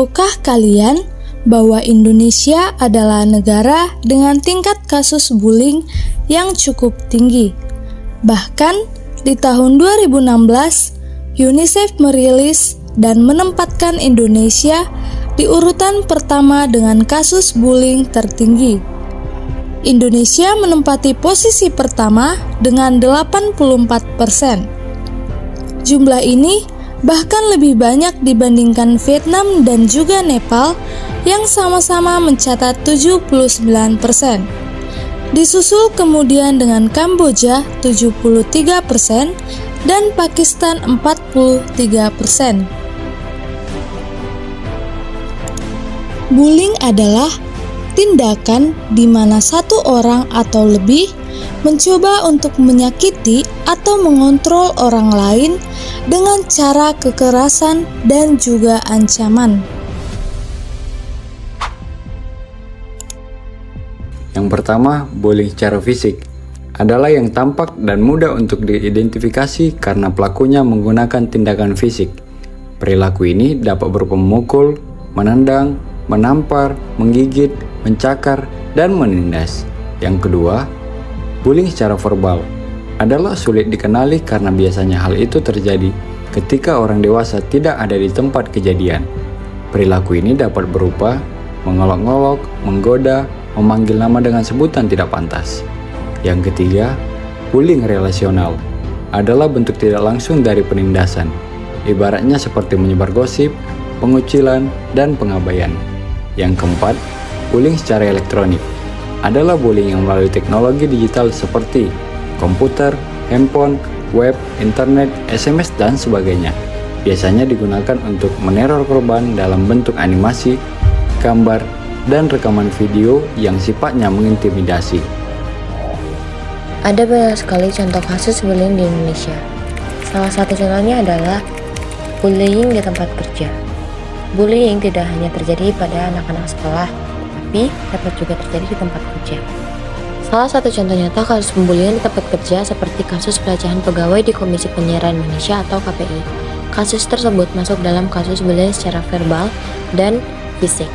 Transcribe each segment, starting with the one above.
Tahukah kalian bahwa Indonesia adalah negara dengan tingkat kasus bullying yang cukup tinggi? Bahkan di tahun 2016, UNICEF merilis dan menempatkan Indonesia di urutan pertama dengan kasus bullying tertinggi. Indonesia menempati posisi pertama dengan 84%. Jumlah ini bahkan lebih banyak dibandingkan Vietnam dan juga Nepal yang sama-sama mencatat 79%. Disusul kemudian dengan Kamboja 73% dan Pakistan 43%. Bullying adalah tindakan di mana satu orang atau lebih mencoba untuk menyakiti atau mengontrol orang lain dengan cara kekerasan dan juga ancaman. Yang pertama, bullying secara fisik adalah yang tampak dan mudah untuk diidentifikasi karena pelakunya menggunakan tindakan fisik. Perilaku ini dapat berupa memukul, menendang, menampar, menggigit, mencakar, dan menindas. Yang kedua, bullying secara verbal adalah sulit dikenali karena biasanya hal itu terjadi ketika orang dewasa tidak ada di tempat kejadian. Perilaku ini dapat berupa mengolok-ngolok, menggoda, memanggil nama dengan sebutan tidak pantas. Yang ketiga, bullying relasional adalah bentuk tidak langsung dari penindasan. Ibaratnya seperti menyebar gosip, pengucilan, dan pengabaian. Yang keempat, bullying secara elektronik adalah bullying yang melalui teknologi digital seperti komputer, handphone, web, internet, SMS, dan sebagainya. Biasanya digunakan untuk meneror korban dalam bentuk animasi, gambar, dan rekaman video yang sifatnya mengintimidasi. Ada banyak sekali contoh kasus bullying di Indonesia. Salah satu contohnya adalah bullying di tempat kerja. Bullying tidak hanya terjadi pada anak-anak sekolah, tapi dapat juga terjadi di tempat kerja. Salah satu contoh nyata kasus pembulian di tempat kerja seperti kasus pelecehan pegawai di Komisi Penyiaran Indonesia atau KPI. Kasus tersebut masuk dalam kasus bullying secara verbal dan fisik.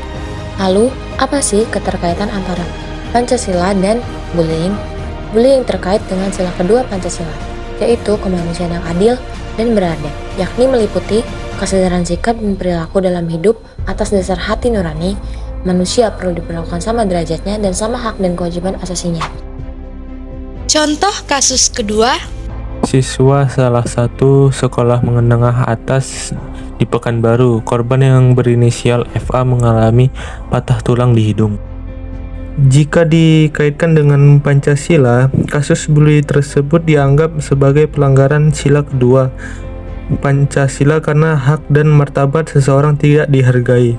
Lalu, apa sih keterkaitan antara Pancasila dan bullying? Bullying terkait dengan sila kedua Pancasila, yaitu kemanusiaan yang adil dan beradab, yakni meliputi kesadaran sikap dan perilaku dalam hidup atas dasar hati nurani. Manusia perlu diperlakukan sama derajatnya dan sama hak dan kewajiban asasinya. Contoh kasus kedua, siswa salah satu sekolah menengah atas di Pekanbaru, korban yang berinisial FA mengalami patah tulang di hidung. Jika dikaitkan dengan Pancasila, kasus bully tersebut dianggap sebagai pelanggaran sila kedua Pancasila karena hak dan martabat seseorang tidak dihargai,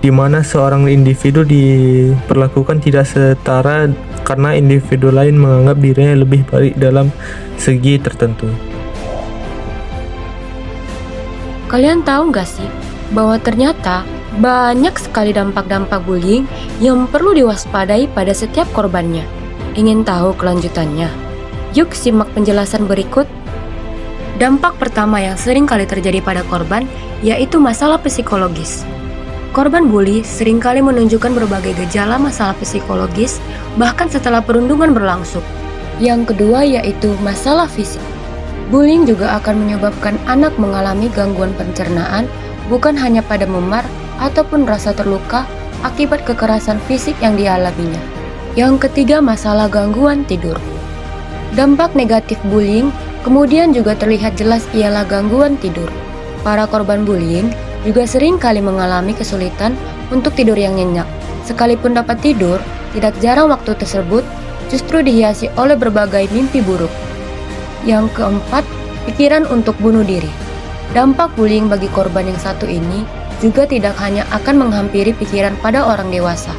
di mana seorang individu diperlakukan tidak setara karena individu lain menganggap dirinya lebih baik dalam segi tertentu. Kalian tahu nggak sih bahwa ternyata banyak sekali dampak-dampak bullying yang perlu diwaspadai pada setiap korbannya? Ingin tahu kelanjutannya? Yuk simak penjelasan berikut. Dampak pertama yang sering kali terjadi pada korban yaitu masalah psikologis. Korban bully seringkali menunjukkan berbagai gejala masalah psikologis bahkan setelah perundungan berlangsung. Yang kedua yaitu masalah fisik. Bullying juga akan menyebabkan anak mengalami gangguan pencernaan bukan hanya pada memar ataupun rasa terluka akibat kekerasan fisik yang dialaminya. Yang ketiga masalah gangguan tidur. Dampak negatif bullying kemudian juga terlihat jelas ialah gangguan tidur. Para korban bullying juga sering kali mengalami kesulitan untuk tidur yang nyenyak. Sekalipun dapat tidur, tidak jarang waktu tersebut justru dihiasi oleh berbagai mimpi buruk. Yang keempat, pikiran untuk bunuh diri. Dampak bullying bagi korban yang satu ini juga tidak hanya akan menghampiri pikiran pada orang dewasa.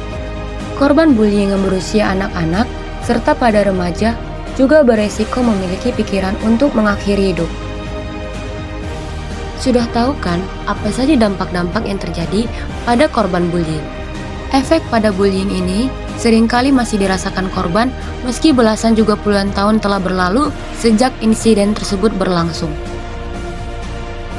Korban bullying yang berusia anak-anak serta pada remaja juga beresiko memiliki pikiran untuk mengakhiri hidup. Sudah tahu kan apa saja dampak-dampak yang terjadi pada korban bullying? Efek pada bullying ini seringkali masih dirasakan korban meski belasan juga puluhan tahun telah berlalu sejak insiden tersebut berlangsung.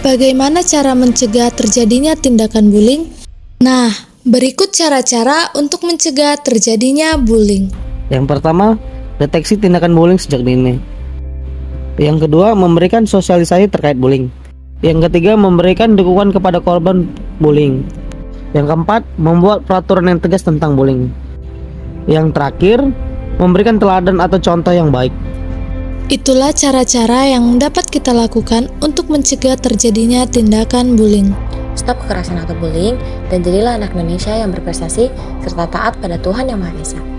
bagaimana cara mencegah terjadinya tindakan bullying? Nah, berikut cara-cara untuk mencegah terjadinya bullying. Yang pertama, deteksi tindakan bullying sejak dini. Yang kedua, memberikan sosialisasi terkait bullying. Yang ketiga, memberikan dukungan kepada korban bullying. Yang keempat, membuat peraturan yang tegas tentang bullying. Yang terakhir, memberikan teladan atau contoh yang baik. Itulah cara-cara yang dapat kita lakukan untuk mencegah terjadinya tindakan bullying. Stop kekerasan atau bullying dan jadilah anak Indonesia yang berprestasi serta taat pada Tuhan Yang Maha Esa.